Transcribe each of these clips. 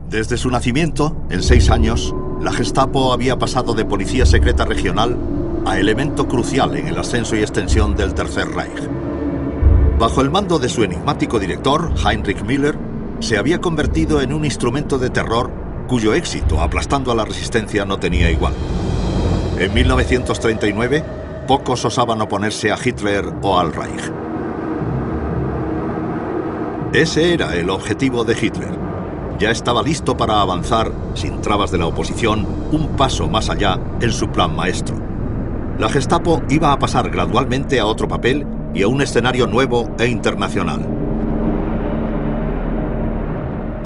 Desde su nacimiento, en 6 años, la Gestapo había pasado de policía secreta regional a elemento crucial en el ascenso y extensión del Tercer Reich. Bajo el mando de su enigmático director, Heinrich Müller, se había convertido en un instrumento de terror cuyo éxito aplastando a la resistencia no tenía igual. En 1939, pocos osaban oponerse a Hitler o al Reich. Ese era el objetivo de Hitler. Ya estaba listo para avanzar, sin trabas de la oposición, un paso más allá en su plan maestro. La Gestapo iba a pasar gradualmente a otro papel y a un escenario nuevo e internacional.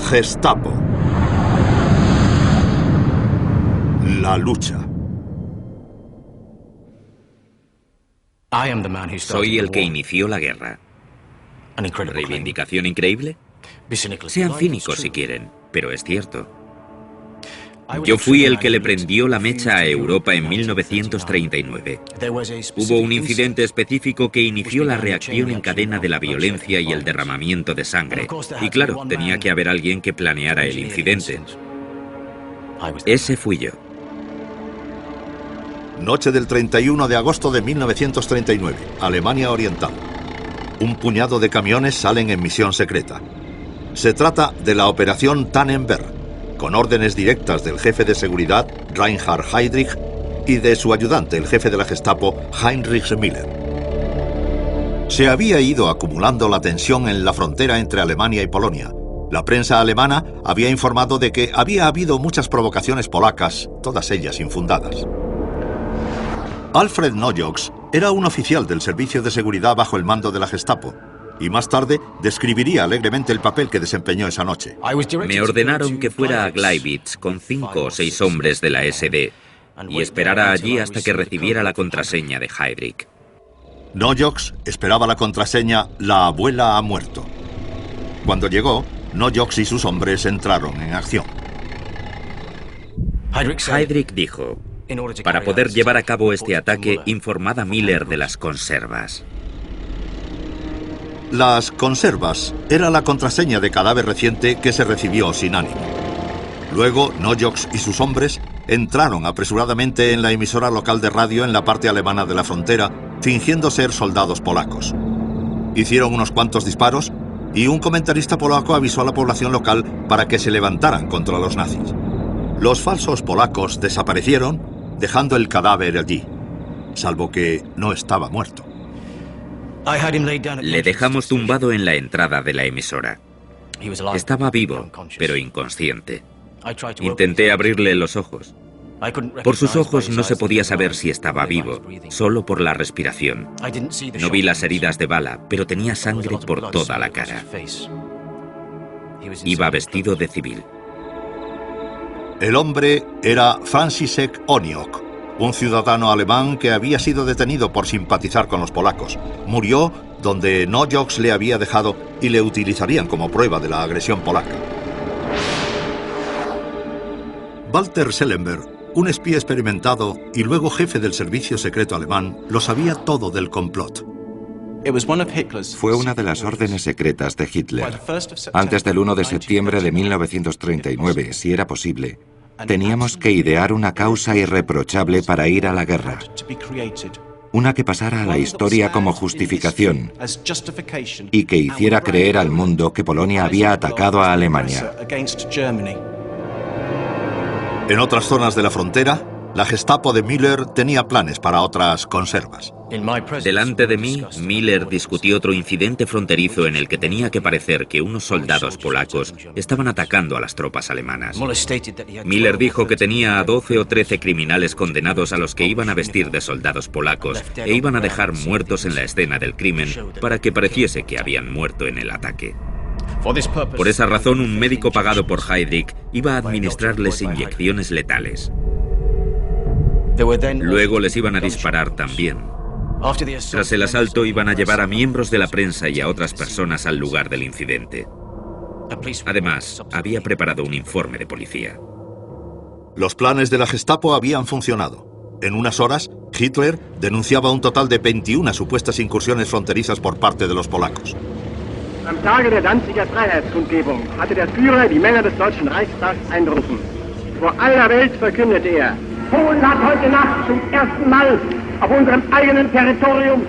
Gestapo. La lucha. Soy el que inició la guerra. ¿Reivindicación increíble? Sean cínicos si quieren, pero es cierto. Yo fui el que le prendió la mecha a Europa en 1939. Hubo un incidente específico que inició la reacción en cadena de la violencia y el derramamiento de sangre. Y claro, tenía que haber alguien que planeara el incidente. Ese fui yo. Noche del 31 de agosto de 1939, Alemania Oriental. Un puñado de camiones salen en misión secreta. Se trata de la Operación Tannenberg, con órdenes directas del jefe de seguridad, Reinhard Heydrich, y de su ayudante, el jefe de la Gestapo, Heinrich Müller. Se había ido acumulando la tensión en la frontera entre Alemania y Polonia. La prensa alemana había informado de que había habido muchas provocaciones polacas, todas ellas infundadas. Alfred Nojoks era un oficial del servicio de seguridad bajo el mando de la Gestapo, y más tarde describiría alegremente el papel que desempeñó esa noche. Me ordenaron que fuera a Gleiwitz con 5 o 6 hombres de la SD y esperara allí hasta que recibiera la contraseña de Heydrich. Nojoks esperaba la contraseña «La abuela ha muerto». Cuando llegó, Nojoks y sus hombres entraron en acción. Heydrich dijo: para poder llevar a cabo este ataque, informad a Müller de las conservas. Las conservas era la contraseña de cadáver reciente que se recibió sin ánimo. Luego, Nojoks y sus hombres entraron apresuradamente en la emisora local de radio en la parte alemana de la frontera, fingiendo ser soldados polacos. Hicieron unos cuantos disparos y un comentarista polaco avisó a la población local para que se levantaran contra los nazis. Los falsos polacos desaparecieron, dejando el cadáver allí, salvo que no estaba muerto. Le dejamos tumbado en la entrada de la emisora. Estaba vivo, pero inconsciente. Intenté abrirle los ojos. Por sus ojos no se podía saber si estaba vivo, solo por la respiración. No vi las heridas de bala, pero tenía sangre por toda la cara. Iba vestido de civil. El hombre era Franciszek Oniok, un ciudadano alemán que había sido detenido por simpatizar con los polacos. Murió donde Nojoks le había dejado y le utilizarían como prueba de la agresión polaca. Walter Schellenberg, un espía experimentado y luego jefe del servicio secreto alemán, lo sabía todo del complot. Fue una de las órdenes secretas de Hitler. Antes del 1 de septiembre de 1939, si era posible, teníamos que idear una causa irreprochable para ir a la guerra. Una que pasara a la historia como justificación y que hiciera creer al mundo que Polonia había atacado a Alemania. En otras zonas de la frontera, la Gestapo de Müller tenía planes para otras conservas. Delante de mí, Müller discutió otro incidente fronterizo en el que tenía que parecer que unos soldados polacos estaban atacando a las tropas alemanas. Müller dijo que tenía a 12 o 13 criminales condenados a los que iban a vestir de soldados polacos e iban a dejar muertos en la escena del crimen para que pareciese que habían muerto en el ataque. Por esa razón, un médico pagado por Heydrich iba a administrarles inyecciones letales. Luego les iban a disparar también. Tras el asalto iban a llevar a miembros de la prensa y a otras personas al lugar del incidente. Además, había preparado un informe de policía. Los planes de la Gestapo habían funcionado. En unas horas, Hitler denunciaba un total de 21 supuestas incursiones fronterizas por parte de los polacos. Am Tage der Danziger Freiheitskundgebung hatte der Führer die Männer des Deutschen Reichstags einberufen. Vor aller Welt verkündete er: Polen hat heute Nacht zum ersten Mal auf unserem eigenen Territorium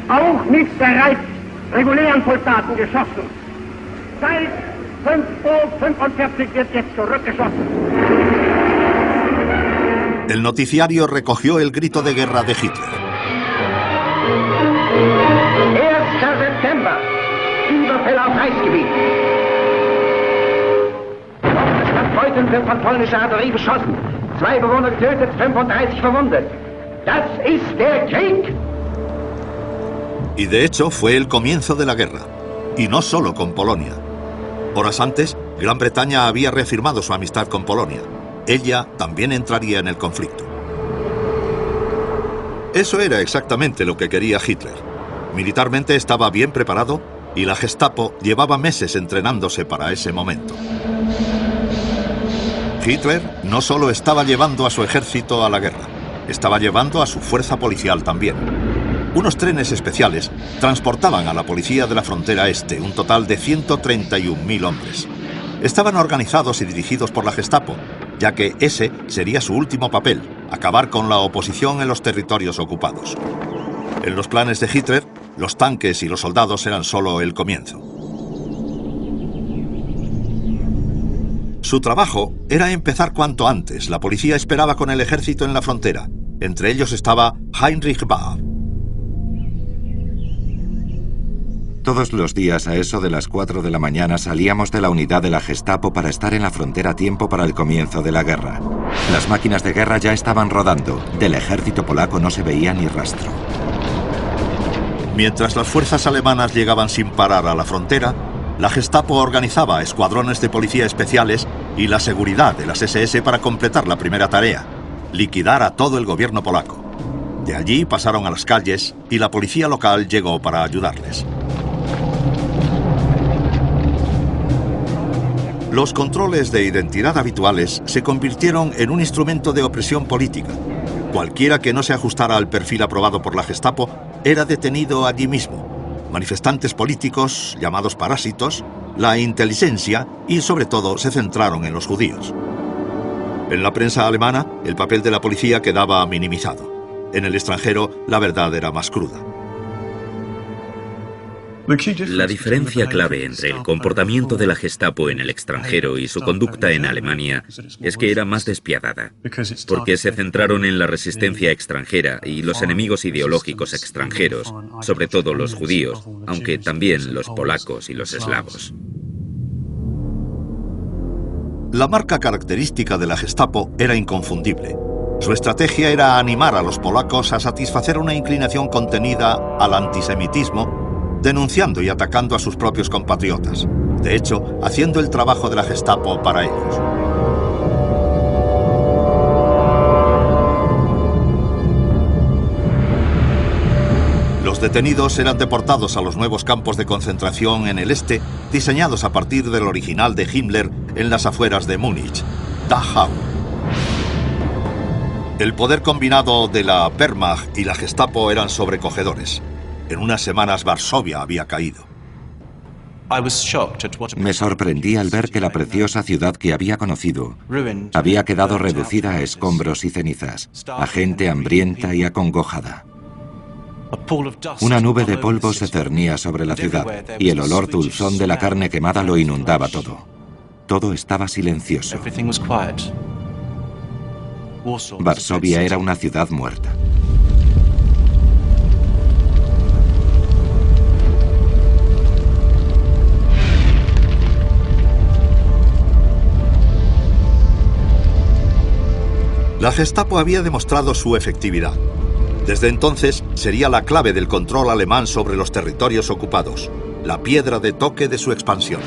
auch mit bereits regulären Soldaten geschossen. Seit 5:45 Uhr wird jetzt zurückgeschossen. El noticiario recogió el grito de guerra de Hitler. 1. September. Überfälle auf Reichsgebiet. Stadt Beuthen wird von polnischer Artillerie beschossen. 2 Bewohner getötet, 35 verwundet. Das ist der Krieg. Y de hecho fue el comienzo de la guerra. Y no solo con Polonia. Horas antes, Gran Bretaña había reafirmado su amistad con Polonia. Ella también entraría en el conflicto. Eso era exactamente lo que quería Hitler. Militarmente estaba bien preparado y la Gestapo llevaba meses entrenándose para ese momento. Hitler no solo estaba llevando a su ejército a la guerra, estaba llevando a su fuerza policial también. Unos trenes especiales transportaban a la policía de la frontera este un total de 131.000 hombres. Estaban organizados y dirigidos por la Gestapo, ya que ese sería su último papel, acabar con la oposición en los territorios ocupados. En los planes de Hitler, los tanques y los soldados eran solo el comienzo. Su trabajo era empezar cuanto antes. La policía esperaba con el ejército en la frontera. Entre ellos estaba Heinrich Bahr. Todos los días a eso de las 4 de la mañana salíamos de la unidad de la Gestapo para estar en la frontera a tiempo para el comienzo de la guerra. Las máquinas de guerra ya estaban rodando. Del ejército polaco no se veía ni rastro. Mientras las fuerzas alemanas llegaban sin parar a la frontera, la Gestapo organizaba escuadrones de policía especiales y la seguridad de las SS para completar la primera tarea: liquidar a todo el gobierno polaco. De allí pasaron a las calles y la policía local llegó para ayudarles. Los controles de identidad habituales se convirtieron en un instrumento de opresión política. Cualquiera que no se ajustara al perfil aprobado por la Gestapo era detenido allí mismo. Manifestantes políticos, llamados parásitos, la inteligencia y sobre todo se centraron en los judíos. En la prensa alemana, el papel de la policía quedaba minimizado. En el extranjero, la verdad era más cruda. La diferencia clave entre el comportamiento de la Gestapo en el extranjero y su conducta en Alemania es que era más despiadada, porque se centraron en la resistencia extranjera y los enemigos ideológicos extranjeros, sobre todo los judíos, aunque también los polacos y los eslavos. La marca característica de la Gestapo era inconfundible. Su estrategia era animar a los polacos a satisfacer una inclinación contenida al antisemitismo, denunciando y atacando a sus propios compatriotas. De hecho, haciendo el trabajo de la Gestapo para ellos. Los detenidos eran deportados a los nuevos campos de concentración en el este, diseñados a partir del original de Himmler en las afueras de Múnich, Dachau. El poder combinado de la Wehrmacht y la Gestapo eran sobrecogedores. En unas semanas Varsovia había caído. Me sorprendí al ver que la preciosa ciudad que había conocido había quedado reducida a escombros y cenizas, a gente hambrienta y acongojada. Una nube de polvo se cernía sobre la ciudad y el olor dulzón de la carne quemada lo inundaba todo. Todo estaba silencioso. Varsovia era una ciudad muerta. La Gestapo había demostrado su efectividad. Desde entonces sería la clave del control alemán sobre los territorios ocupados, la piedra de toque de su expansión.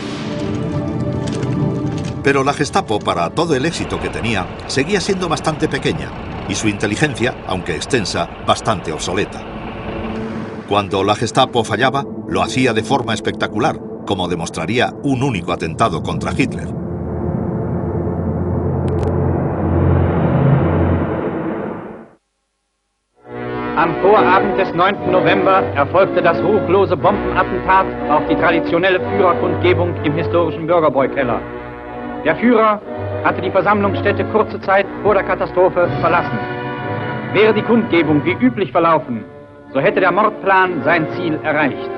Pero la Gestapo, para todo el éxito que tenía, seguía siendo bastante pequeña y su inteligencia, aunque extensa, bastante obsoleta. Cuando la Gestapo fallaba, lo hacía de forma espectacular, como demostraría un único atentado contra Hitler. Am Vorabend des 9. November erfolgte das ruchlose Bombenattentat auf die traditionelle Führerkundgebung im historischen Bürgerbräukeller. Der Führer hatte die Versammlungsstätte kurze Zeit vor der Katastrophe verlassen. Wäre die Kundgebung wie üblich verlaufen, so hätte der Mordplan sein Ziel erreicht.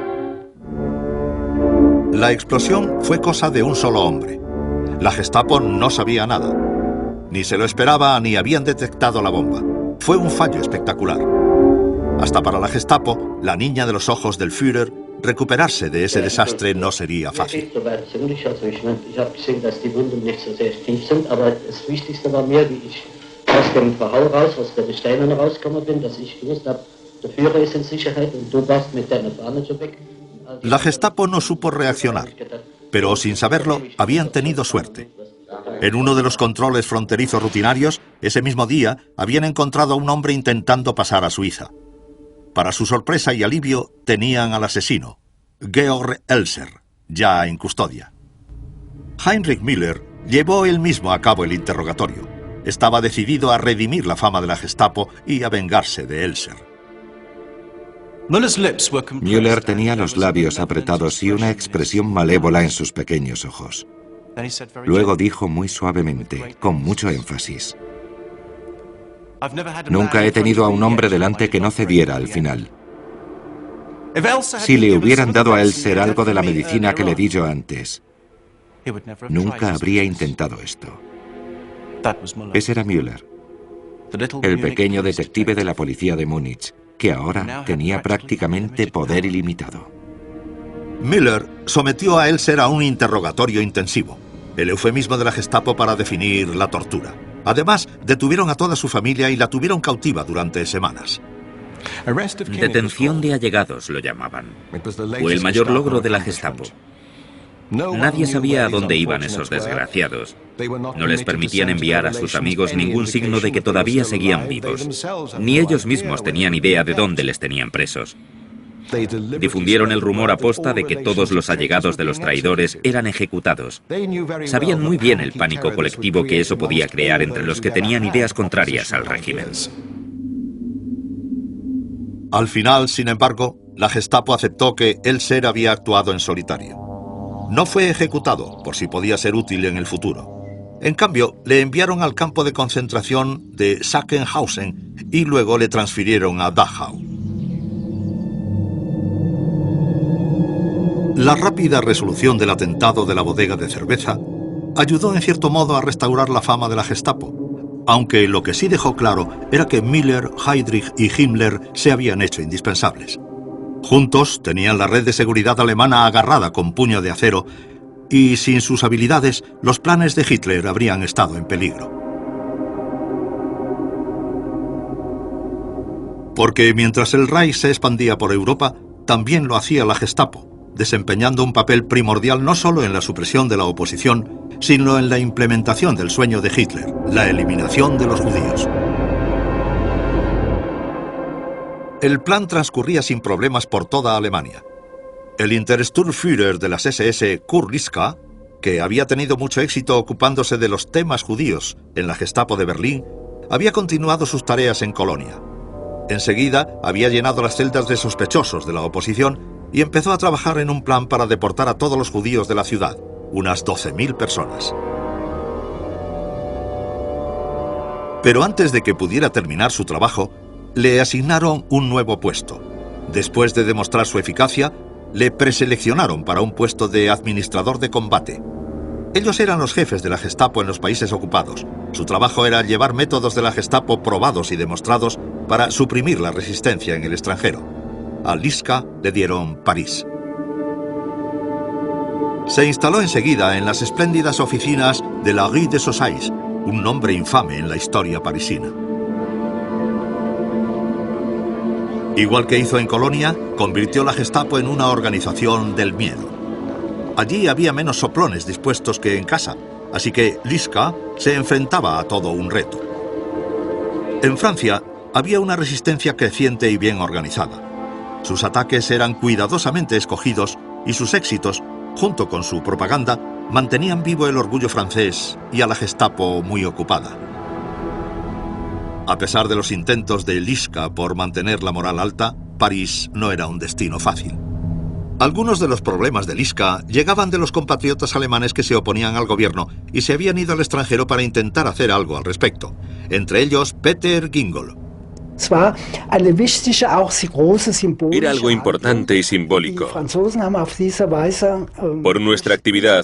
La explosión fue cosa de un solo hombre. La Gestapo no sabía nada. Ni se lo esperaba ni habían detectado la bomba. Fue un fallo espectacular. Hasta para la Gestapo, la niña de los ojos del Führer, recuperarse de ese desastre no sería fácil. La Gestapo no supo reaccionar, pero sin saberlo habían tenido suerte. En uno de los controles fronterizos rutinarios, ese mismo día, habían encontrado a un hombre intentando pasar a Suiza. Para su sorpresa y alivio, tenían al asesino, Georg Elser, ya en custodia. Heinrich Müller llevó él mismo a cabo el interrogatorio. Estaba decidido a redimir la fama de la Gestapo y a vengarse de Elser. Müller tenía los labios apretados y una expresión malévola en sus pequeños ojos. Luego dijo muy suavemente, con mucho énfasis: nunca he tenido a un hombre delante que no cediera al final. Si le hubieran dado a Elser algo de la medicina que le di yo antes, nunca habría intentado esto. Ese era Müller, el pequeño detective de la policía de Múnich, que ahora tenía prácticamente poder ilimitado. Müller sometió a Elser a un interrogatorio intensivo, el eufemismo de la Gestapo para definir la tortura. Además, detuvieron a toda su familia y la tuvieron cautiva durante semanas. Detención de allegados lo llamaban. Fue el mayor logro de la Gestapo. Nadie sabía a dónde iban esos desgraciados. No les permitían enviar a sus amigos ningún signo de que todavía seguían vivos. Ni ellos mismos tenían idea de dónde les tenían presos. Difundieron el rumor aposta de que todos los allegados de los traidores eran ejecutados. Sabían muy bien el pánico colectivo que eso podía crear entre los que tenían ideas contrarias al régimen. Al final, sin embargo, la Gestapo aceptó que Elser había actuado en solitario. No fue ejecutado, por si podía ser útil en el futuro. En cambio, le enviaron al campo de concentración de Sachsenhausen y luego le transfirieron a Dachau. La rápida resolución del atentado de la bodega de cerveza ayudó en cierto modo a restaurar la fama de la Gestapo, aunque lo que sí dejó claro era que Müller, Heydrich y Himmler se habían hecho indispensables. Juntos tenían la red de seguridad alemana agarrada con puño de acero y sin sus habilidades los planes de Hitler habrían estado en peligro. Porque mientras el Reich se expandía por Europa, también lo hacía la Gestapo, desempeñando un papel primordial no solo en la supresión de la oposición, sino en la implementación del sueño de Hitler, la eliminación de los judíos. El plan transcurría sin problemas por toda Alemania. El Intersturmführer de las SS, Kurt Liska, que había tenido mucho éxito ocupándose de los temas judíos en la Gestapo de Berlín, había continuado sus tareas en Colonia. Enseguida había llenado las celdas de sospechosos de la oposición y empezó a trabajar en un plan para deportar a todos los judíos de la ciudad, unas 12.000 personas. Pero antes de que pudiera terminar su trabajo, le asignaron un nuevo puesto. Después de demostrar su eficacia, le preseleccionaron para un puesto de administrador de combate. Ellos eran los jefes de la Gestapo en los países ocupados. Su trabajo era llevar métodos de la Gestapo probados y demostrados para suprimir la resistencia en el extranjero. A Liska le dieron París. Se instaló enseguida en las espléndidas oficinas de la Rue des Sosailles, un nombre infame en la historia parisina. Igual que hizo en Colonia, convirtió la Gestapo en una organización del miedo. Allí había menos soplones dispuestos que en casa, así que Liska se enfrentaba a todo un reto. En Francia había una resistencia creciente y bien organizada. Sus ataques eran cuidadosamente escogidos y sus éxitos, junto con su propaganda, mantenían vivo el orgullo francés y a la Gestapo muy ocupada. A pesar de los intentos de Lischka por mantener la moral alta, París no era un destino fácil. Algunos de los problemas de Lischka llegaban de los compatriotas alemanes que se oponían al gobierno y se habían ido al extranjero para intentar hacer algo al respecto. Entre ellos, Peter Gingol. Era algo importante y simbólico. Por nuestra actividad,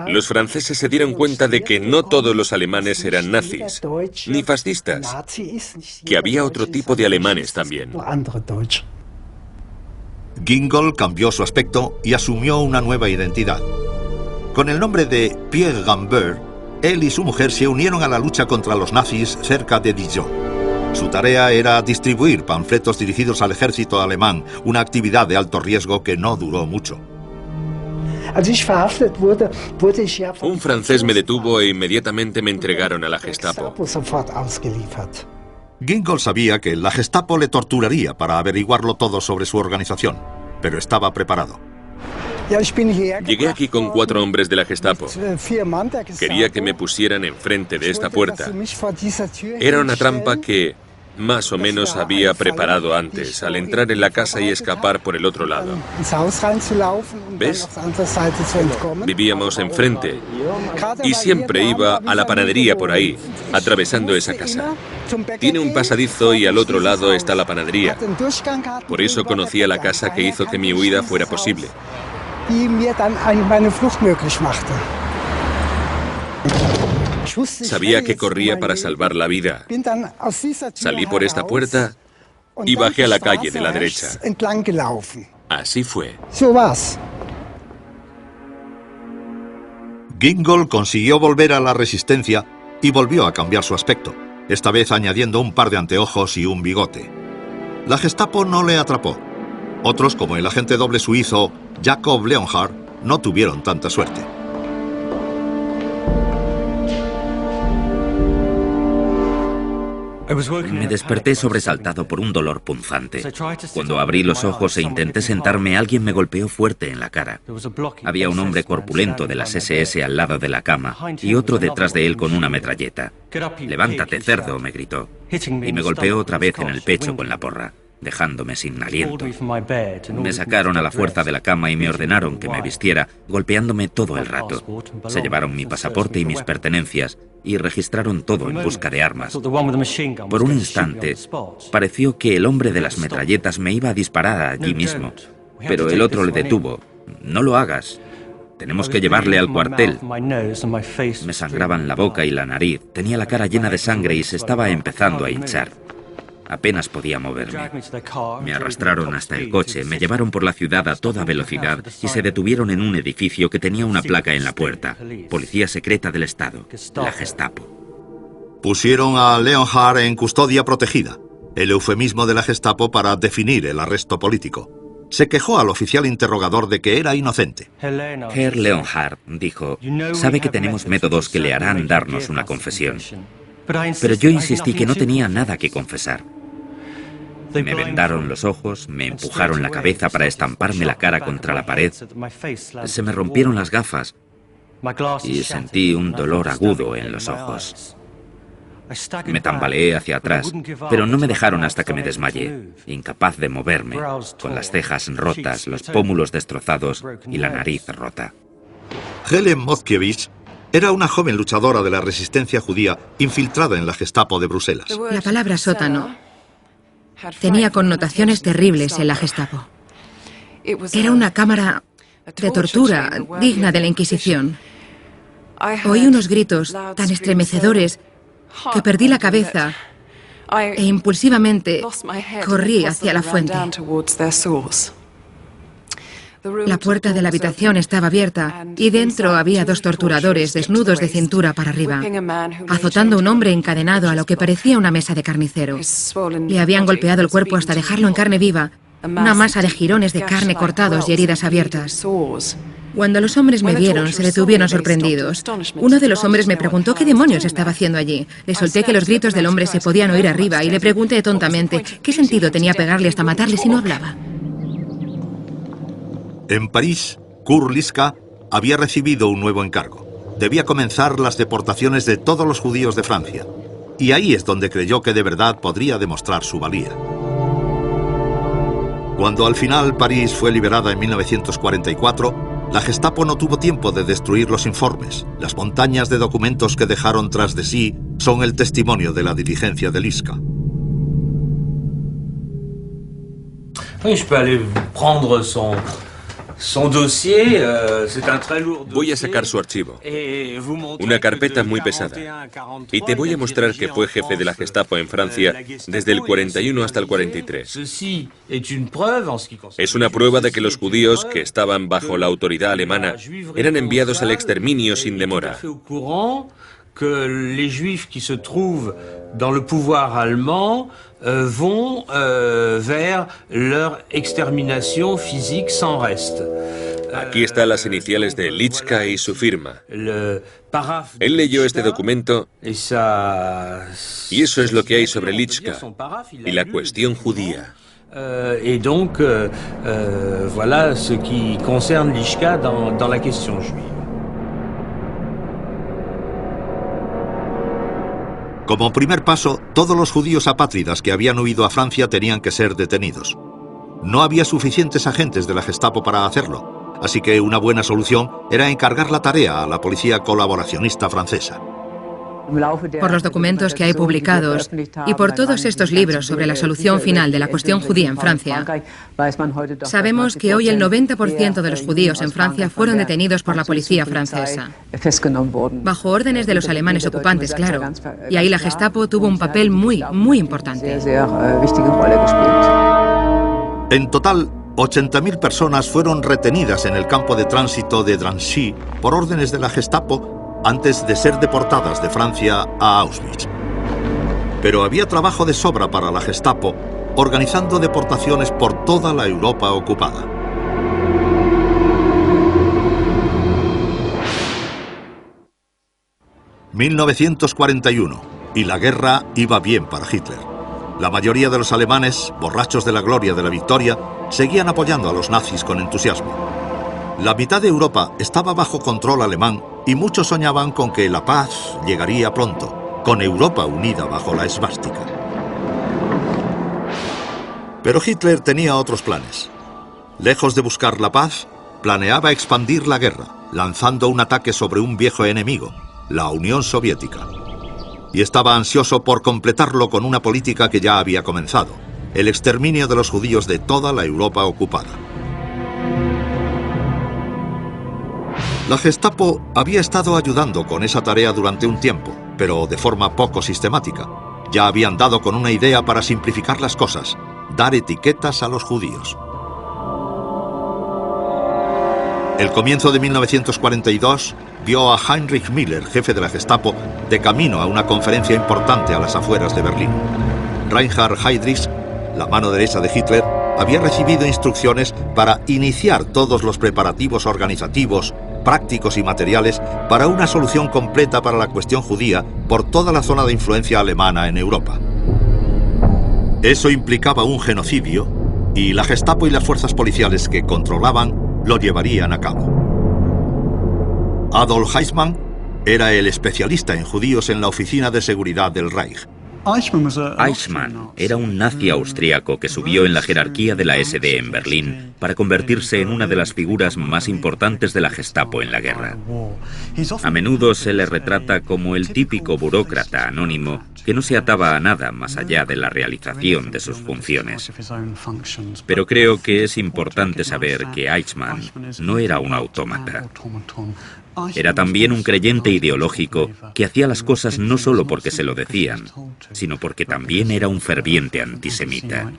los franceses se dieron cuenta de que no todos los alemanes eran nazis, ni fascistas, que había otro tipo de alemanes también. Gingol cambió su aspecto y asumió una nueva identidad. Con el nombre de Pierre Gambert, él y su mujer se unieron a la lucha contra los nazis cerca de Dijon. Su tarea era distribuir panfletos dirigidos al ejército alemán, una actividad de alto riesgo que no duró mucho. Un francés me detuvo e inmediatamente me entregaron a la Gestapo. Gingol sabía que la Gestapo le torturaría para averiguarlo todo sobre su organización, pero estaba preparado. Llegué aquí con 4 hombres de la Gestapo. Quería que me pusieran enfrente de esta puerta. Era una trampa que más o menos había preparado antes, al entrar en la casa y escapar por el otro lado. ¿Ves? Vivíamos enfrente y siempre iba a la panadería por ahí, atravesando esa casa. Tiene un pasadizo y al otro lado está la panadería. Por eso conocía la casa que hizo que mi huida fuera posible. Sabía que corría para salvar la vida. Salí por esta puerta y bajé a la calle de la derecha. Así fue. Gingol consiguió volver a la resistencia y volvió a cambiar su aspecto, esta vez añadiendo un par de anteojos y un bigote. La Gestapo no le atrapó. Otros, como el agente doble suizo Jacob Leonhardt, no tuvieron tanta suerte. Me desperté sobresaltado por un dolor punzante. Cuando abrí los ojos e intenté sentarme, alguien me golpeó fuerte en la cara. Había un hombre corpulento de las SS al lado de la cama y otro detrás de él con una metralleta. «Levántate, cerdo», me gritó, y me golpeó otra vez en el pecho con la porra, dejándome sin aliento. Me sacaron a la fuerza de la cama y me ordenaron que me vistiera, golpeándome todo el rato. Se llevaron mi pasaporte y mis pertenencias y registraron todo en busca de armas. Por un instante, pareció que el hombre de las metralletas me iba a disparar allí mismo, pero el otro le detuvo. «No lo hagas. Tenemos que llevarle al cuartel». Me sangraban la boca y la nariz, tenía la cara llena de sangre y se estaba empezando a hinchar. Apenas podía moverme. Me arrastraron hasta el coche, me llevaron por la ciudad a toda velocidad y se detuvieron en un edificio que tenía una placa en la puerta: Policía Secreta del Estado, la Gestapo. Pusieron a Leonhardt en custodia protegida, el eufemismo de la Gestapo para definir el arresto político. Se quejó al oficial interrogador de que era inocente. Herr Leonhardt dijo: «Sabe que tenemos métodos que le harán darnos una confesión». Pero yo insistí que no tenía nada que confesar. Me vendaron los ojos, me empujaron la cabeza para estamparme la cara contra la pared. Se me rompieron las gafas y sentí un dolor agudo en los ojos. Me tambaleé hacia atrás, pero no me dejaron hasta que me desmayé, incapaz de moverme, con las cejas rotas, los pómulos destrozados y la nariz rota. Helen Motkiewicz era una joven luchadora de la resistencia judía infiltrada en la Gestapo de Bruselas. La palabra sótano tenía connotaciones terribles en la Gestapo. Era una cámara de tortura digna de la Inquisición. Oí unos gritos tan estremecedores que perdí la cabeza e impulsivamente corrí hacia la fuente. La puerta de la habitación estaba abierta y dentro había 2 torturadores desnudos de cintura para arriba, azotando a un hombre encadenado a lo que parecía una mesa de carnicero. Le habían golpeado el cuerpo hasta dejarlo en carne viva, una masa de jirones de carne cortados y heridas abiertas. Cuando los hombres me vieron, se detuvieron sorprendidos. Uno de los hombres me preguntó qué demonios estaba haciendo allí. Le solté que los gritos del hombre se podían oír arriba y le pregunté tontamente qué sentido tenía pegarle hasta matarle si no hablaba. En París, Kurt Lischka había recibido un nuevo encargo. Debía comenzar las deportaciones de todos los judíos de Francia. y ahí es donde creyó que de verdad podría demostrar su valía. Cuando al final París fue liberada en 1944, la Gestapo no tuvo tiempo de destruir los informes. Las montañas de documentos que dejaron tras de sí son el testimonio de la diligencia de Lischka. Voy a sacar su archivo, una carpeta muy pesada, y te voy a mostrar que fue jefe de la Gestapo en Francia desde el 41 hasta el 43. Es una prueba de que los judíos que estaban bajo la autoridad alemana eran enviados al exterminio sin demora. Que les juifs qui se trouvent dans le pouvoir allemand vont vers leur extermination physique sans reste. Aquí están las iniciales de Lischka y su firma. Él leyó este documento y eso es lo que hay sobre Lischka y la cuestión judía. Et donc, voilà ce qui concerne Lischka dans la question juive. Como primer paso, todos los judíos apátridas que habían huido a Francia tenían que ser detenidos. No había suficientes agentes de la Gestapo para hacerlo, así que una buena solución era encargar la tarea a la policía colaboracionista francesa. Por los documentos que hay publicados y por todos estos libros sobre la solución final de la cuestión judía en Francia, sabemos que hoy el 90% de los judíos en Francia fueron detenidos por la policía francesa, bajo órdenes de los alemanes ocupantes, claro, y ahí la Gestapo tuvo un papel muy importante. En total, 80.000 personas fueron retenidas en el campo de tránsito de Drancy por órdenes de la Gestapo antes de ser deportadas de Francia a Auschwitz. Pero había trabajo de sobra para la Gestapo, organizando deportaciones por toda la Europa ocupada. ...1941... y la guerra iba bien para Hitler. La mayoría de los alemanes, borrachos de la gloria de la victoria, seguían apoyando a los nazis con entusiasmo. La mitad de Europa estaba bajo control alemán y muchos soñaban con que la paz llegaría pronto, con Europa unida bajo la esvástica. Pero Hitler tenía otros planes. Lejos de buscar la paz, planeaba expandir la guerra, lanzando un ataque sobre un viejo enemigo, la Unión Soviética. Y estaba ansioso por completarlo con una política que ya había comenzado, el exterminio de los judíos de toda la Europa ocupada. La Gestapo había estado ayudando con esa tarea durante un tiempo, pero de forma poco sistemática. Ya habían dado con una idea para simplificar las cosas, dar etiquetas a los judíos. El comienzo de 1942 vio a Heinrich Müller, jefe de la Gestapo, de camino a una conferencia importante a las afueras de Berlín. Reinhard Heydrich, la mano derecha de Hitler, había recibido instrucciones para iniciar todos los preparativos organizativos, prácticos y materiales para una solución completa para la cuestión judía por toda la zona de influencia alemana en Europa. Eso implicaba un genocidio y la Gestapo y las fuerzas policiales que controlaban lo llevarían a cabo. Adolf Eichmann era el especialista en judíos en la Oficina de Seguridad del Reich. Eichmann era un nazi austríaco que subió en la jerarquía de la SD en Berlín para convertirse en una de las figuras más importantes de la Gestapo en la guerra. A menudo se le retrata como el típico burócrata anónimo que no se ataba a nada más allá de la realización de sus funciones. Pero creo que es importante saber que Eichmann no era un autómata. Era también un creyente ideológico que hacía las cosas no solo porque se lo decían, sino porque también era un ferviente antisemita.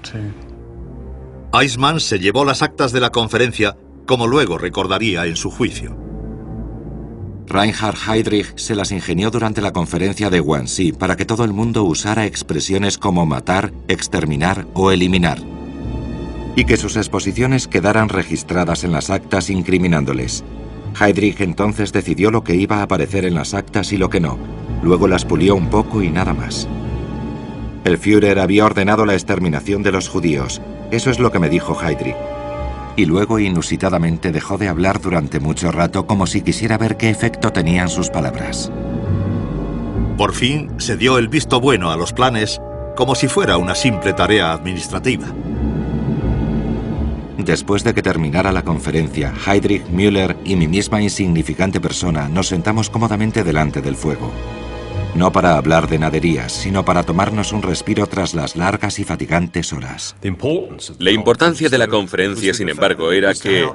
Eichmann se llevó las actas de la conferencia, como luego recordaría en su juicio. Reinhard Heydrich se las ingenió durante la conferencia de Wannsee para que todo el mundo usara expresiones como matar, exterminar o eliminar, y que sus exposiciones quedaran registradas en las actas incriminándoles. Heydrich entonces decidió lo que iba a aparecer en las actas y lo que no. Luego las pulió un poco y nada más. El Führer había ordenado la exterminación de los judíos. Eso es lo que me dijo Heydrich. Y luego, inusitadamente, dejó de hablar durante mucho rato como si quisiera ver qué efecto tenían sus palabras. Por fin se dio el visto bueno a los planes como si fuera una simple tarea administrativa. Después de que terminara la conferencia, Heydrich, Müller y mi misma insignificante persona nos sentamos cómodamente delante del fuego. No para hablar de naderías, sino para tomarnos un respiro tras las largas y fatigantes horas. La importancia de la conferencia, sin embargo, era que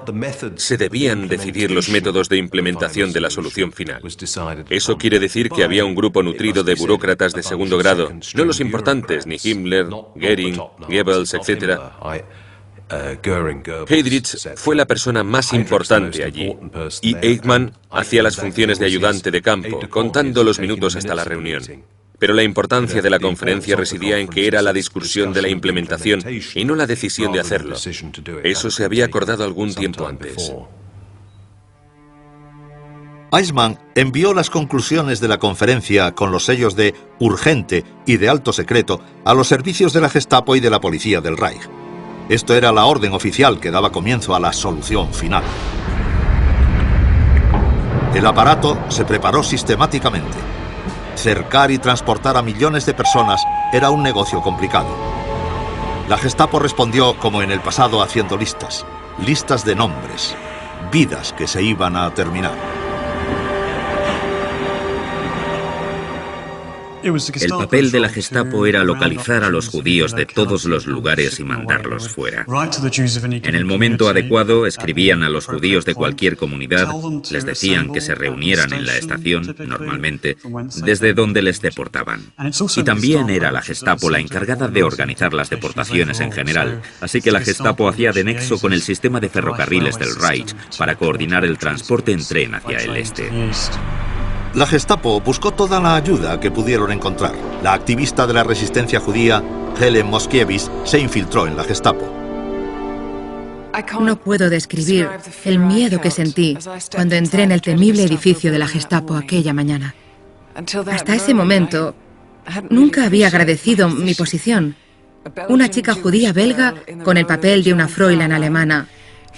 se debían decidir los métodos de implementación de la solución final. Eso quiere decir que había un grupo nutrido de burócratas de segundo grado, no los importantes, ni Himmler, Goering, Goebbels, etc. Heydrich fue la persona más importante allí, y Eichmann hacía las funciones de ayudante de campo, contando los minutos hasta la reunión. Pero la importancia de la conferencia residía en que era la discusión de la implementación y no la decisión de hacerlo. Eso se había acordado algún tiempo antes. Eichmann envió las conclusiones de la conferencia con los sellos de urgente y de alto secreto a los servicios de la Gestapo y de la policía del Reich. Esto era la orden oficial que daba comienzo a la solución final. El aparato se preparó sistemáticamente. Cercar y transportar a millones de personas era un negocio complicado. La Gestapo respondió como en el pasado haciendo listas de nombres, vidas que se iban a terminar. El papel de la Gestapo era localizar a los judíos de todos los lugares y mandarlos fuera. En el momento adecuado, escribían a los judíos de cualquier comunidad, les decían que se reunieran en la estación, normalmente, desde donde les deportaban. Y también era la Gestapo la encargada de organizar las deportaciones en general, así que la Gestapo hacía de nexo con el sistema de ferrocarriles del Reich para coordinar el transporte en tren hacia el este. La Gestapo buscó toda la ayuda que pudieron encontrar. La activista de la resistencia judía, Helen Moskiewicz, se infiltró en la Gestapo. No puedo describir el miedo que sentí cuando entré en el temible edificio de la Gestapo aquella mañana. Hasta ese momento, nunca había agradecido mi posición. Una chica judía belga con el papel de una Fräulein alemana,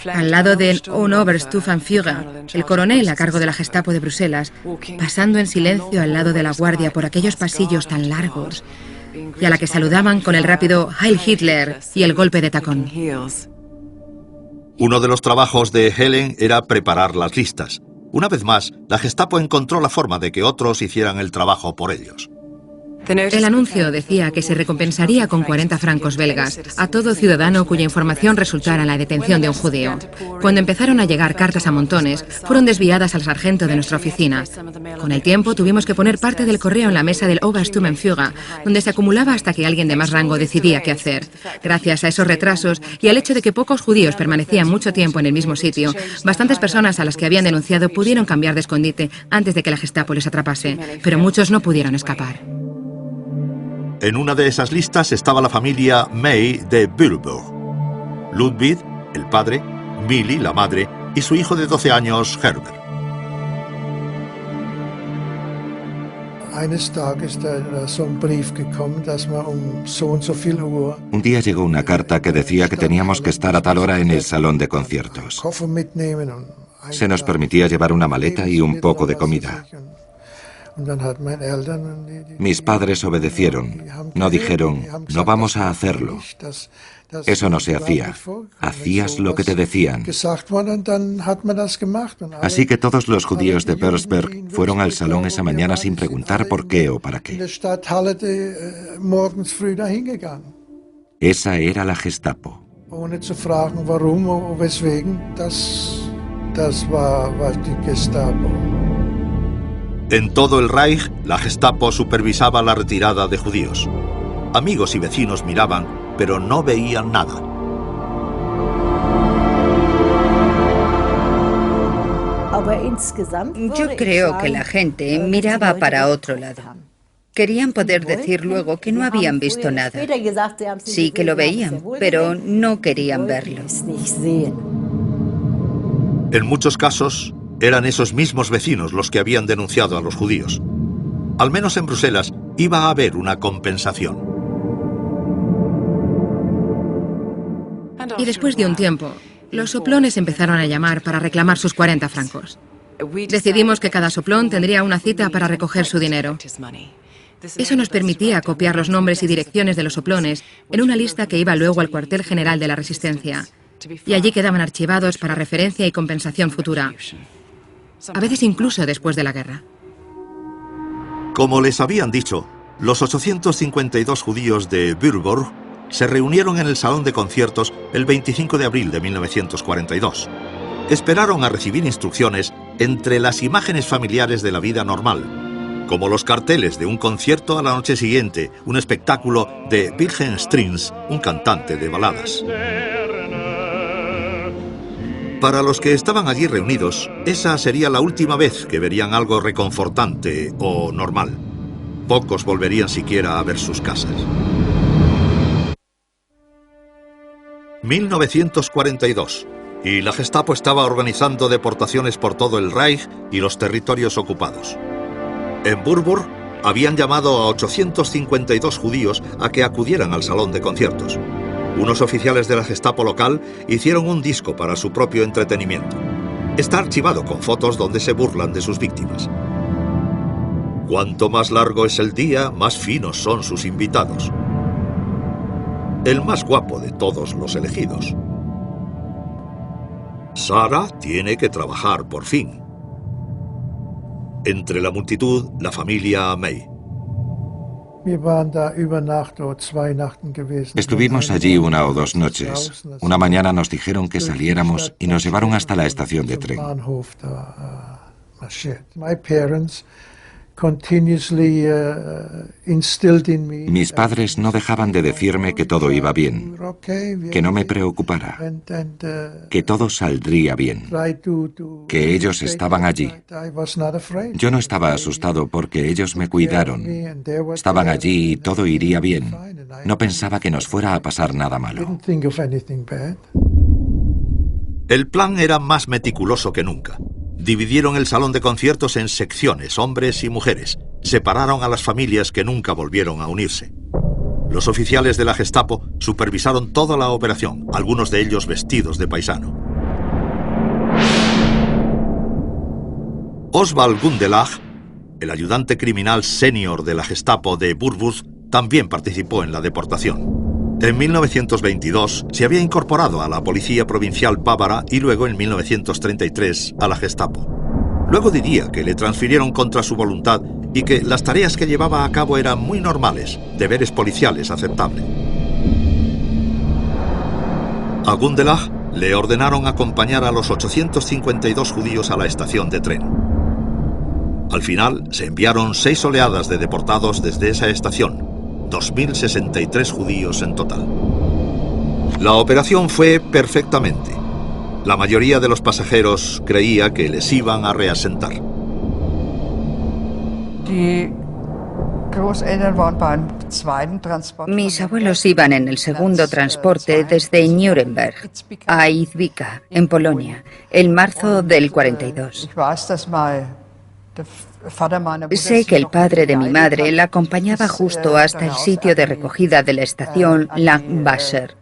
al lado de un Obersturmbannführer, el coronel a cargo de la Gestapo de Bruselas, pasando en silencio al lado de la guardia por aquellos pasillos tan largos, y a la que saludaban con el rápido Heil Hitler y el golpe de tacón. Uno de los trabajos de Helen era preparar las listas. Una vez más, la Gestapo encontró la forma de que otros hicieran el trabajo por ellos. El anuncio decía que se recompensaría con 40 francos belgas a todo ciudadano cuya información resultara en la detención de un judío. Cuando empezaron a llegar cartas a montones, fueron desviadas al sargento de nuestra oficina. Con el tiempo tuvimos que poner parte del correo en la mesa del Obersturmbannführer, donde se acumulaba hasta que alguien de más rango decidía qué hacer. Gracias a esos retrasos y al hecho de que pocos judíos permanecían mucho tiempo en el mismo sitio, bastantes personas a las que habían denunciado pudieron cambiar de escondite antes de que la Gestapo les atrapase, pero muchos no pudieron escapar. En una de esas listas estaba la familia May de Bühlberg. Ludwig, el padre, Millie, la madre, y su hijo de 12 años, Herbert. Un día llegó una carta que decía que teníamos que estar a tal hora en el salón de conciertos. Se nos permitía llevar una maleta y un poco de comida. Mis padres obedecieron. No dijeron, no vamos a hacerlo. Eso no se hacía. Hacías lo que te decían. Así que todos los judíos de Petersberg fueron al salón esa mañana sin preguntar por qué o para qué. Esa era la Gestapo. En todo el Reich, la Gestapo supervisaba la retirada de judíos. Amigos y vecinos miraban, pero no veían nada. Yo creo que la gente miraba para otro lado. Querían poder decir luego que no habían visto nada. Sí que lo veían, pero no querían verlo. En muchos casos, eran esos mismos vecinos los que habían denunciado a los judíos. Al menos en Bruselas iba a haber una compensación. Y después de un tiempo, los soplones empezaron a llamar para reclamar sus 40 francos. Decidimos que cada soplón tendría una cita para recoger su dinero. Eso nos permitía copiar los nombres y direcciones de los soplones en una lista que iba luego al cuartel general de la Resistencia. Y allí quedaban archivados para referencia y compensación futura. A veces incluso después de la guerra. Como les habían dicho, los 852 judíos de Würzburg se reunieron en el salón de conciertos el 25 de abril de 1942. Esperaron a recibir instrucciones entre las imágenes familiares de la vida normal, como los carteles de un concierto a la noche siguiente, un espectáculo de Wilhelm Strins, un cantante de baladas. Para los que estaban allí reunidos, esa sería la última vez que verían algo reconfortante o normal. Pocos volverían siquiera a ver sus casas. 1942. Y la Gestapo estaba organizando deportaciones por todo el Reich y los territorios ocupados. En Würzburg habían llamado a 852 judíos a que acudieran al salón de conciertos. Unos oficiales de la Gestapo local hicieron un disco para su propio entretenimiento. Está archivado con fotos donde se burlan de sus víctimas. Cuanto más largo es el día, más finos son sus invitados. El más guapo de todos los elegidos. Sara tiene que trabajar por fin. Entre la multitud, la familia May. Estuvimos allí 1 o 2 noches. Una mañana nos dijeron que saliéramos y nos llevaron hasta la estación de tren. Mis padres no dejaban de decirme que todo iba bien, que no me preocupara, que todo saldría bien, que ellos estaban allí. Yo no estaba asustado porque ellos me cuidaron. Estaban allí y todo iría bien. No pensaba que nos fuera a pasar nada malo. El plan era más meticuloso que nunca. Dividieron el salón de conciertos en secciones, hombres y mujeres. Separaron a las familias que nunca volvieron a unirse. Los oficiales de la Gestapo supervisaron toda la operación, algunos de ellos vestidos de paisano. Oswald Gundelach, el ayudante criminal senior de la Gestapo de Würzburg, también participó en la deportación. En 1922 se había incorporado a la Policía Provincial Bávara y luego en 1933 a la Gestapo. Luego diría que le transfirieron contra su voluntad y que las tareas que llevaba a cabo eran muy normales, deberes policiales aceptables. A Gundelach le ordenaron acompañar a los 852 judíos a la estación de tren. Al final se enviaron 6 oleadas de deportados desde esa estación. 2.063 judíos en total. La operación fue perfectamente. La mayoría de los pasajeros creía que les iban a reasentar. Mis abuelos iban en el segundo transporte desde Nuremberg a Izbica, en Polonia, en marzo del 42. Sé que el padre de mi madre la acompañaba justo hasta el sitio de recogida de la estación Langwasser,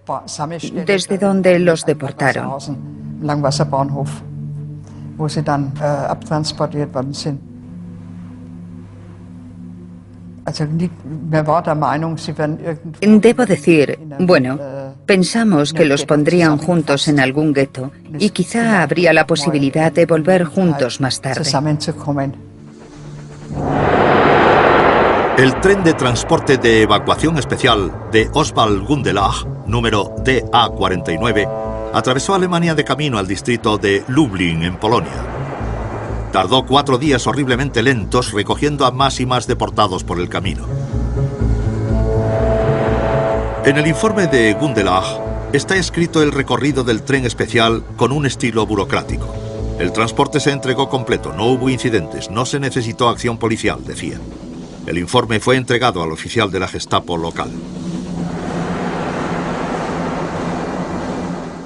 desde donde los deportaron. Debo decir, bueno, pensamos que los pondrían juntos en algún gueto y quizá habría la posibilidad de volver juntos más tarde. El tren de transporte de evacuación especial de Oswald Gundelach, número DA49, atravesó Alemania de camino al distrito de Lublin, en Polonia. Tardó 4 días horriblemente lentos recogiendo a más y más deportados por el camino. En el informe de Gundelach está escrito el recorrido del tren especial con un estilo burocrático. El transporte se entregó completo, no hubo incidentes, no se necesitó acción policial, decía. El informe fue entregado al oficial de la Gestapo local.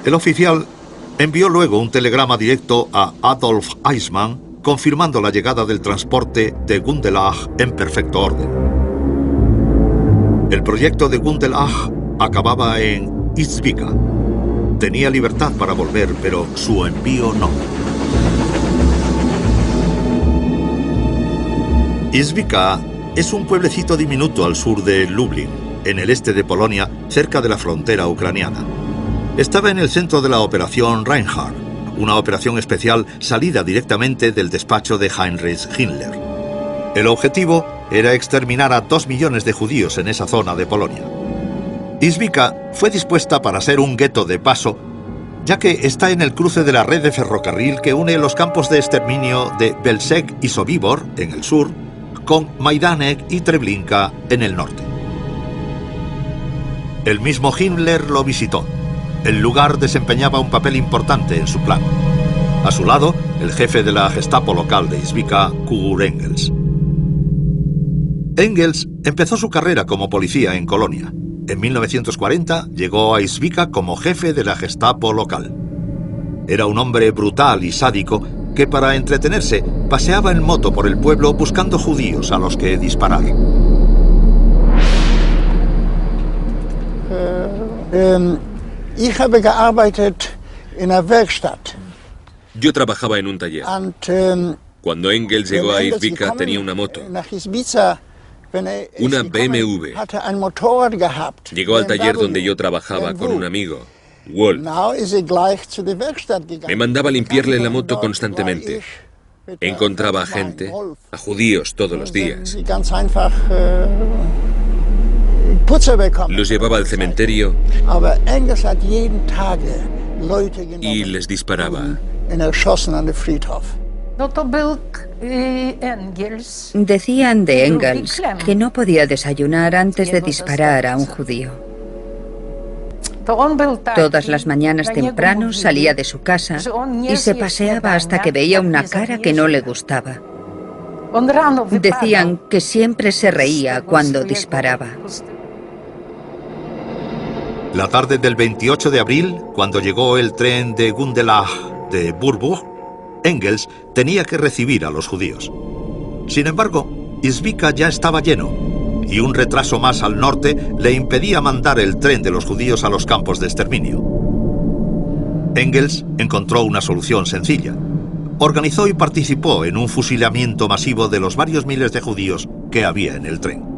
El oficial envió luego un telegrama directo a Adolf Eichmann confirmando la llegada del transporte de Gundelach en perfecto orden. El proyecto de Gundelach acababa en Izbica. Tenía libertad para volver, pero su envío no. Izbica es un pueblecito diminuto al sur de Lublin, en el este de Polonia, cerca de la frontera ucraniana. Estaba en el centro de la Operación Reinhardt, una operación especial salida directamente del despacho de Heinrich Himmler. El objetivo era exterminar a 2 millones de judíos en esa zona de Polonia. Izbica fue dispuesta para ser un gueto de paso, ya que está en el cruce de la red de ferrocarril que une los campos de exterminio de Belzec y Sobibor, en el sur, con Majdanek y Treblinka, en el norte. El mismo Himmler lo visitó. El lugar desempeñaba un papel importante en su plan. A su lado, el jefe de la Gestapo local de Izbica, Kurt Engels. Engels empezó su carrera como policía en Colonia. En 1940 llegó a Izbica como jefe de la Gestapo local. Era un hombre brutal y sádico que para entretenerse paseaba en moto por el pueblo buscando judíos a los que disparar. Yo trabajaba en un taller. Cuando Engels llegó a Izbica tenía una moto, una BMW. Llegó al taller donde yo trabajaba con un amigo, Wolf. Me mandaba limpiarle la moto constantemente. Encontraba a gente, a judíos todos los días. Los llevaba al cementerio y les disparaba. Decían de Engels que no podía desayunar antes de disparar a un judío. Todas las mañanas temprano salía de su casa y se paseaba hasta que veía una cara que no le gustaba. Decían que siempre se reía cuando disparaba. La tarde del 28 de abril, cuando llegó el tren de Gundelach de Burburg, Engels tenía que recibir a los judíos. Sin embargo, Izbica ya estaba lleno, y un retraso más al norte le impedía mandar el tren de los judíos a los campos de exterminio. Engels encontró una solución sencilla. Organizó y participó en un fusilamiento masivo de los varios miles de judíos que había en el tren.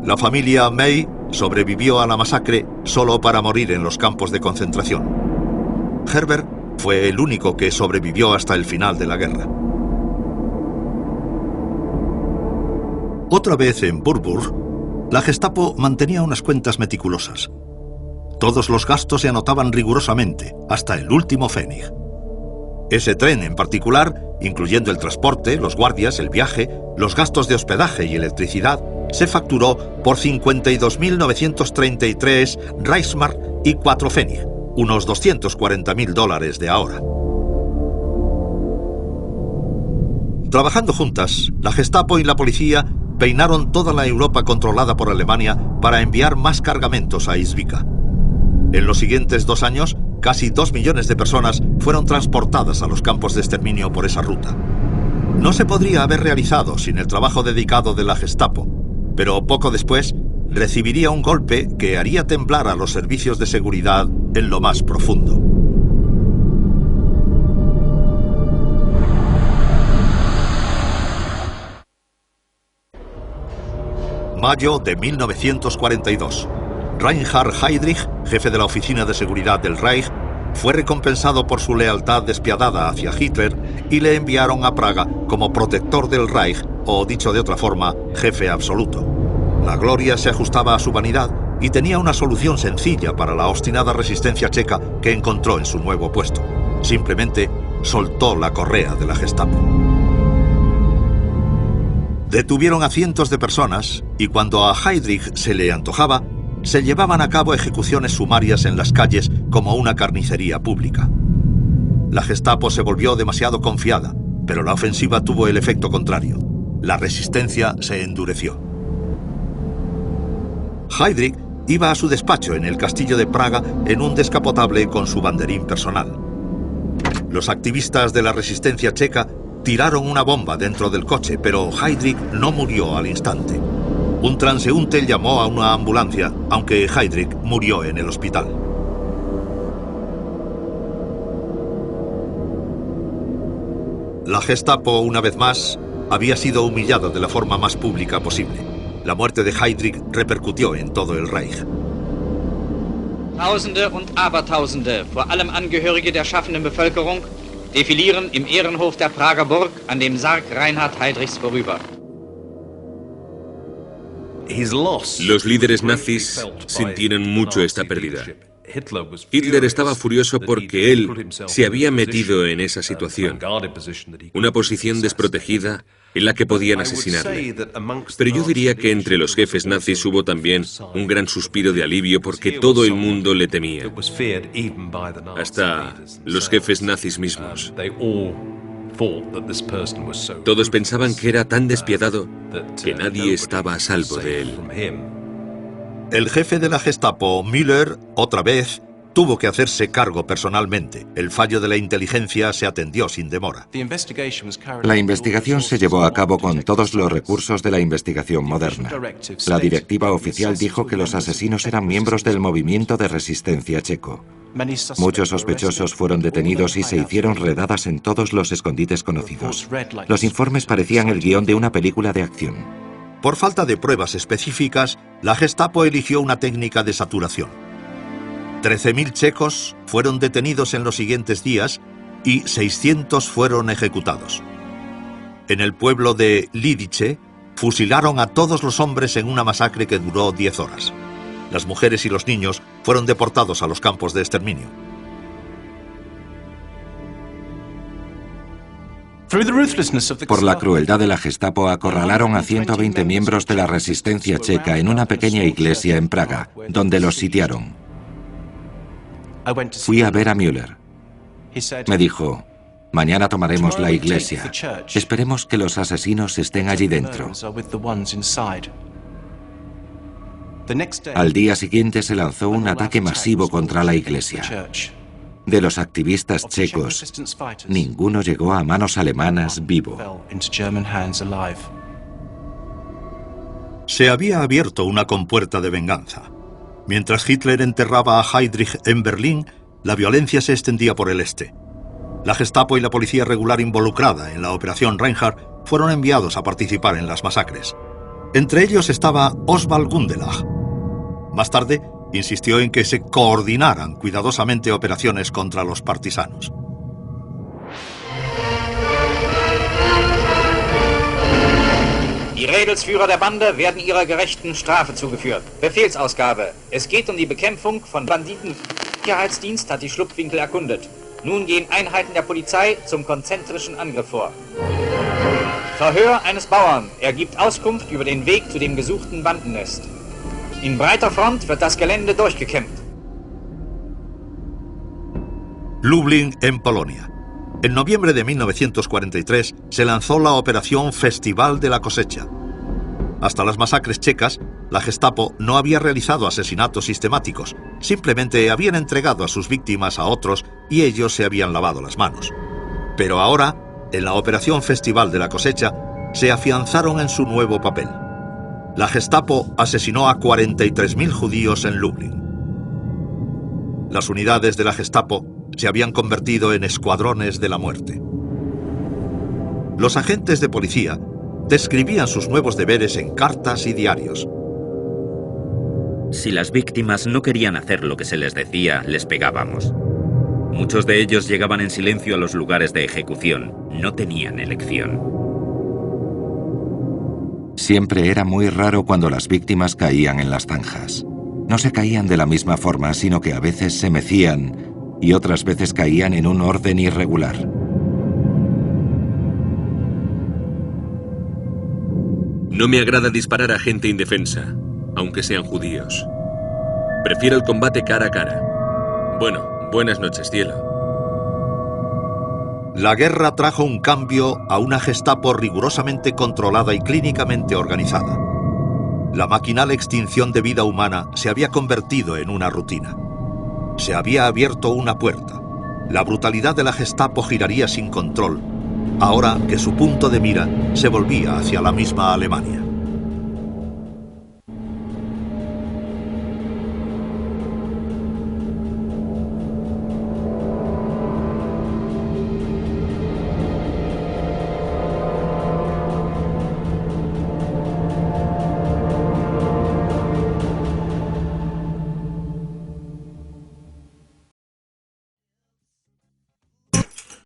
La familia May sobrevivió a la masacre solo para morir en los campos de concentración. Herbert fue el único que sobrevivió hasta el final de la guerra. Otra vez en Burburg, la Gestapo mantenía unas cuentas meticulosas. Todos los gastos se anotaban rigurosamente, hasta el último pfennig. Ese tren en particular, incluyendo el transporte, los guardias, el viaje, los gastos de hospedaje y electricidad, se facturó por 52.933 Reichsmark y 4 pfennig, unos $240.000 de ahora. Trabajando juntas, la Gestapo y la policía peinaron toda la Europa controlada por Alemania para enviar más cargamentos a Izbica. En los siguientes 2 años, casi 2 millones de personas fueron transportadas a los campos de exterminio por esa ruta. No se podría haber realizado sin el trabajo dedicado de la Gestapo, pero poco después recibiría un golpe que haría temblar a los servicios de seguridad en lo más profundo. Mayo de 1942. Reinhard Heydrich, jefe de la Oficina de Seguridad del Reich, fue recompensado por su lealtad despiadada hacia Hitler y le enviaron a Praga como protector del Reich, o dicho de otra forma, jefe absoluto. La gloria se ajustaba a su vanidad y tenía una solución sencilla para la obstinada resistencia checa que encontró en su nuevo puesto. Simplemente soltó la correa de la Gestapo. Detuvieron a cientos de personas y cuando a Heydrich se le antojaba, se llevaban a cabo ejecuciones sumarias en las calles como una carnicería pública. La Gestapo se volvió demasiado confiada, pero la ofensiva tuvo el efecto contrario. La resistencia se endureció. Heydrich iba a su despacho en el castillo de Praga en un descapotable con su banderín personal. Los activistas de la resistencia checa tiraron una bomba dentro del coche, pero Heydrich no murió al instante. Un transeúnte llamó a una ambulancia, aunque Heydrich murió en el hospital. La Gestapo, una vez más, había sido humillada de la forma más pública posible. La muerte de Heydrich repercutió en todo el Reich. Tausende und Abertausende, vor allem Angehörige der schaffenden Bevölkerung, defilieren im Ehrenhof der Prager Burg an dem Sarg Reinhard Heydrichs vorüber. Los líderes nazis sintieron mucho esta pérdida. Hitler estaba furioso porque él se había metido en esa situación, una posición desprotegida en la que podían asesinarle. Pero yo diría que entre los jefes nazis hubo también un gran suspiro de alivio porque todo el mundo le temía, hasta los jefes nazis mismos. Todos pensaban que era tan despiadado que nadie estaba a salvo de él. El jefe de la Gestapo, Müller, otra vez, tuvo que hacerse cargo personalmente. El fallo de la inteligencia se atendió sin demora. La investigación se llevó a cabo con todos los recursos de la investigación moderna. La directiva oficial dijo que los asesinos eran miembros del movimiento de resistencia checo. Muchos sospechosos fueron detenidos y se hicieron redadas en todos los escondites conocidos. Los informes parecían el guión de una película de acción. Por falta de pruebas específicas, la Gestapo eligió una técnica de saturación. 13.000 checos fueron detenidos en los siguientes días y 600 fueron ejecutados. En el pueblo de Lidice, fusilaron a todos los hombres en una masacre que duró 10 horas. Las mujeres y los niños fueron deportados a los campos de exterminio. Por la crueldad de la Gestapo acorralaron a 120 miembros de la resistencia checa en una pequeña iglesia en Praga, donde los sitiaron. Fui a ver a Müller. Me dijo, mañana tomaremos la iglesia. Esperemos que los asesinos estén allí dentro. Al día siguiente se lanzó un ataque masivo contra la iglesia. De los activistas checos, ninguno llegó a manos alemanas vivo. Se había abierto una compuerta de venganza. Mientras Hitler enterraba a Heydrich en Berlín, la violencia se extendía por el este. La Gestapo y la policía regular involucrada en la Operación Reinhardt fueron enviados a participar en las masacres. Entre ellos estaba Oswald Gundelach. Más tarde, insistió en que se coordinaran cuidadosamente operaciones contra los partisanos. Die Rädelsführer der Bande werden ihrer gerechten Strafe zugeführt. Befehlsausgabe. Es geht um die Bekämpfung von Banditen. Der Sicherheitsdienst hat die Schlupfwinkel erkundet. Nun gehen Einheiten der Polizei zum konzentrischen Angriff vor. Verhör eines Bauern. Er gibt Auskunft über den Weg zu dem gesuchten Bandennest. In breiter Front wird das Gelände durchgekämpft. Lublin, en Polonia. En noviembre de 1943 se lanzó la Operación Festival de la Cosecha. Hasta las masacres checas, la Gestapo no había realizado asesinatos sistemáticos, simplemente habían entregado a sus víctimas a otros y ellos se habían lavado las manos. Pero ahora, en la Operación Festival de la Cosecha, se afianzaron en su nuevo papel. La Gestapo asesinó a 43.000 judíos en Lublin. Las unidades de la Gestapo se habían convertido en escuadrones de la muerte. Los agentes de policía describían sus nuevos deberes en cartas y diarios. Si las víctimas no querían hacer lo que se les decía, les pegábamos. Muchos de ellos llegaban en silencio a los lugares de ejecución. No tenían elección. Siempre era muy raro cuando las víctimas caían en las zanjas. No se caían de la misma forma, sino que a veces se mecían y otras veces caían en un orden irregular. No me agrada disparar a gente indefensa, aunque sean judíos. Prefiero el combate cara a cara. Bueno, buenas noches, cielo. La guerra trajo un cambio a una Gestapo rigurosamente controlada y clínicamente organizada. La maquinal extinción de vida humana se había convertido en una rutina. Se había abierto una puerta. La brutalidad de la Gestapo giraría sin control, ahora que su punto de mira se volvía hacia la misma Alemania.